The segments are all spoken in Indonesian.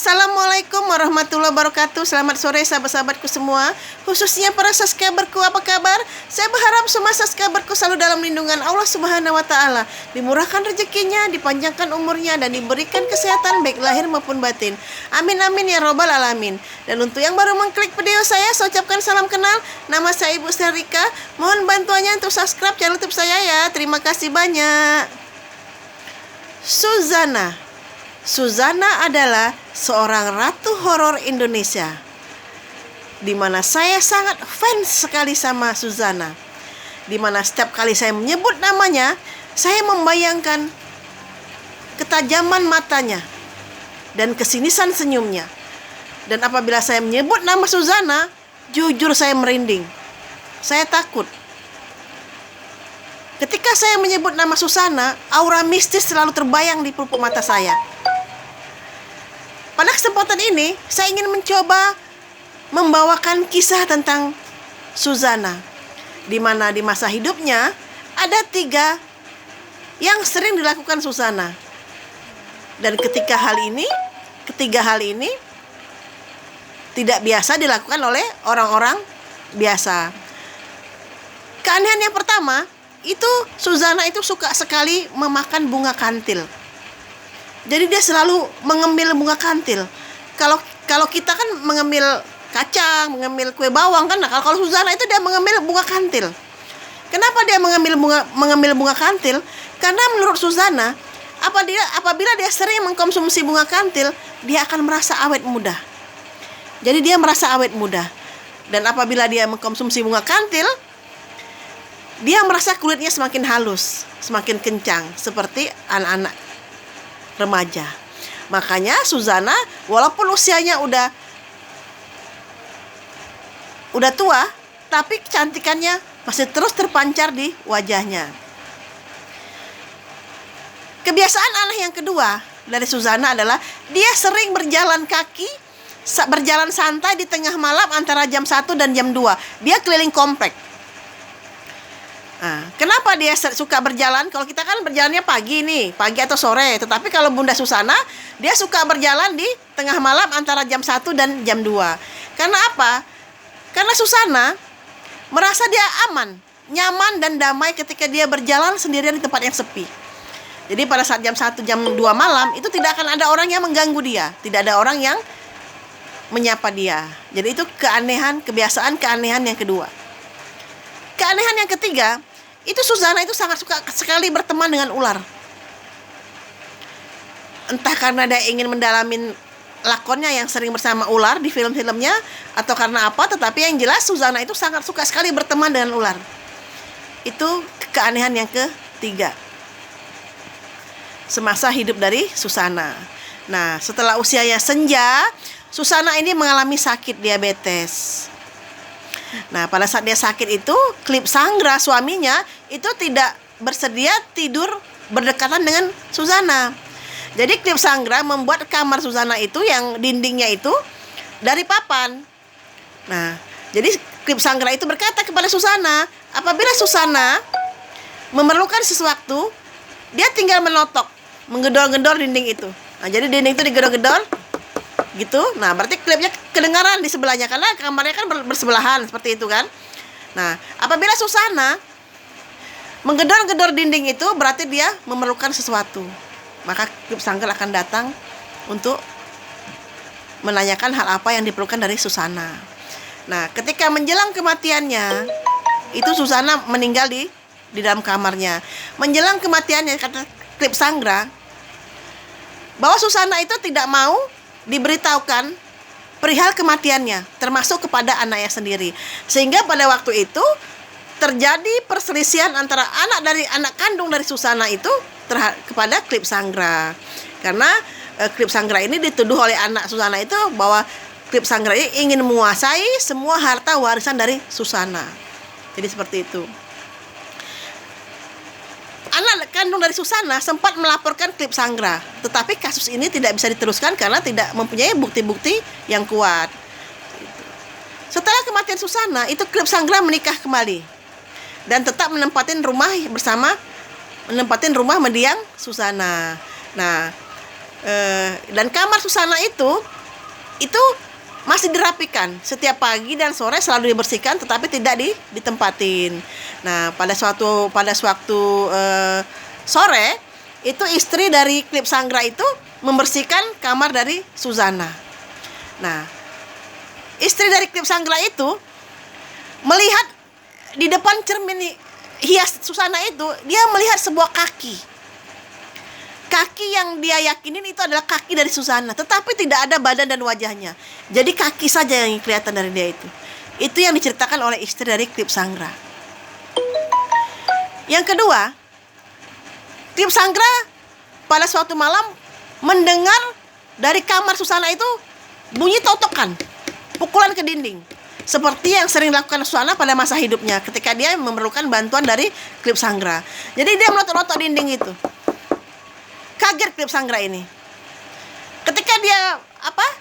Assalamualaikum warahmatullahi wabarakatuh. Selamat sore sahabat-sahabatku semua, khususnya para subscriberku. Apa kabar? Saya berharap semua subscriberku selalu dalam lindungan Allah Subhanahu wa taala, dimurahkan rezekinya, dipanjangkan umurnya, dan diberikan kesehatan baik lahir maupun batin. Amin amin ya robbal alamin. Dan untuk yang baru mengklik video saya ucapkan salam kenal. Nama saya Ibu Serika. Mohon bantuannya untuk subscribe channel YouTube saya ya. Terima kasih banyak. Suzana adalah seorang ratu horor Indonesia, di mana saya sangat fans sekali sama Suzana. Di mana setiap kali saya menyebut namanya, saya membayangkan ketajaman matanya dan kesinisan senyumnya. Dan apabila saya menyebut nama Suzana, jujur saya merinding. Saya takut. Ketika saya menyebut nama Suzana, aura mistis selalu terbayang di pelupuk mata saya. Pada kesempatan ini, saya ingin mencoba membawakan kisah tentang Suzana, di mana di masa hidupnya ada 3 yang sering dilakukan Suzana. Dan ketiga hal ini tidak biasa dilakukan oleh orang-orang biasa. Keanehan yang pertama, itu Suzana itu suka sekali memakan bunga kantil. Jadi dia selalu mengemil bunga kantil. Kalau kita kan mengemil kacang, mengemil kue bawang kan. Nah, kalau Suzana itu dia mengemil bunga kantil. Kenapa dia mengemil bunga kantil? Karena menurut Suzana, apabila dia sering mengkonsumsi bunga kantil, dia akan merasa awet muda. Jadi dia merasa awet muda. Dan apabila dia mengkonsumsi bunga kantil, dia merasa kulitnya semakin halus, semakin kencang, seperti anak-anak remaja. Makanya Suzana walaupun usianya udah tua, tapi kecantikannya masih terus terpancar di wajahnya. Kebiasaan aneh yang kedua dari Suzana adalah dia sering berjalan santai di tengah malam antara jam 1 dan jam 2. Dia keliling komplek. Nah, kenapa dia suka berjalan? Kalau kita kan berjalannya pagi atau sore. Tetapi kalau Bunda Suzana, dia suka berjalan di tengah malam antara jam 1 dan jam 2. Karena apa? Karena Suzana merasa dia aman, nyaman dan damai ketika dia berjalan sendirian di tempat yang sepi. Jadi pada saat jam 1, jam 2 malam, itu tidak akan ada orang yang mengganggu dia. Tidak ada orang yang menyapa dia. Jadi itu kebiasaan keanehan yang kedua. Keanehan yang ketiga, itu Suzana itu sangat suka sekali berteman dengan ular. Entah karena dia ingin mendalamin lakonnya yang sering bersama ular di film-filmnya, atau karena apa, tetapi yang jelas Suzana itu sangat suka sekali berteman dengan ular. Itu keanehan yang ketiga semasa hidup dari Suzana. Nah, setelah usianya senja, Suzana ini mengalami sakit diabetes. Nah, pada saat dia sakit itu, Klip Sanggra suaminya itu tidak bersedia tidur berdekatan dengan Suzana. Jadi Klip Sanggra membuat kamar Suzana itu yang dindingnya itu dari papan. Nah, jadi Klip Sanggra itu berkata kepada Suzana, apabila Suzana memerlukan sesuatu, dia tinggal menggedor-gedor dinding itu. Nah, jadi dinding itu digedor-gedor gitu. Nah, berarti klipnya kedengaran di sebelahnya karena kamarnya kan bersebelahan seperti itu kan. Nah, apabila Suzana menggedor-gedor dinding itu berarti dia memerlukan sesuatu. Maka Klip Sanggra akan datang untuk menanyakan hal apa yang diperlukan dari Suzana. Nah, ketika menjelang kematiannya, itu Suzana meninggal di dalam kamarnya. Menjelang kematiannya, kata Klip Sanggra, bahwa Suzana itu tidak mau diberitahukan perihal kematiannya, termasuk kepada anaknya sendiri. Sehingga pada waktu itu terjadi perselisihan antara anak kandung dari Suzana itu kepada Klip Sanggra. Karena Klip Sanggra ini dituduh oleh anak Suzana itu bahwa Klip Sanggra ini ingin menguasai semua harta warisan dari Suzana. Jadi seperti itu. Anak kandung dari Suzana sempat melaporkan Klip Sanggra, tetapi kasus ini tidak bisa diteruskan karena tidak mempunyai bukti-bukti yang kuat. Setelah kematian Suzana, itu Klip Sanggra menikah kembali dan tetap menempatin rumah mendiang Suzana. Nah, Dan kamar Susana itu masih dirapikan setiap pagi dan sore, selalu dibersihkan, tetapi tidak ditempatin. Nah, pada suatu sore itu istri dari Klip Sanggra itu membersihkan kamar dari Susana. Nah, istri dari Klip Sanggra itu melihat di depan cermin hias Susana itu, dia melihat sebuah kaki yang dia yakinin itu adalah kaki dari Susana, tetapi tidak ada badan dan wajahnya. Jadi kaki saja yang kelihatan dari dia itu. Itu yang diceritakan oleh istri dari Klip Sanggra. Yang kedua, Klip Sanggra pada suatu malam mendengar dari kamar Susana itu bunyi totokan, pukulan ke dinding, seperti yang sering dilakukan Susana pada masa hidupnya ketika dia memerlukan bantuan dari Klip Sanggra. Jadi dia melotot-lotot dinding itu. Kaget Klip Sanggra ini. Ketika dia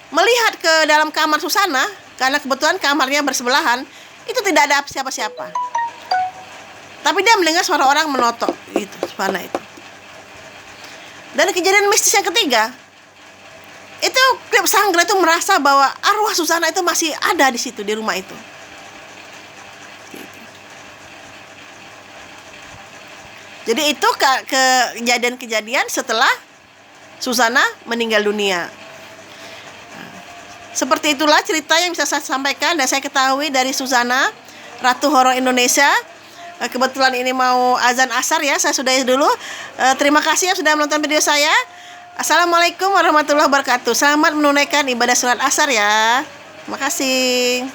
melihat ke dalam kamar Susana, karena kebetulan kamarnya bersebelahan, itu tidak ada siapa-siapa. Tapi dia mendengar suara orang menotok gitu, Susana itu. Dan kejadian mistis yang ketiga, itu Klip Sanggra itu merasa bahwa arwah Susana itu masih ada di situ, di rumah itu. Jadi itu kejadian-kejadian setelah Susana meninggal dunia. Seperti itulah cerita yang bisa saya sampaikan dan saya ketahui dari Susana, Ratu Horor Indonesia. Kebetulan ini mau azan asar ya, saya sudahi dulu. Terima kasih yang sudah menonton video saya. Assalamualaikum warahmatullahi wabarakatuh. Selamat menunaikan ibadah sholat asar ya. Terima kasih.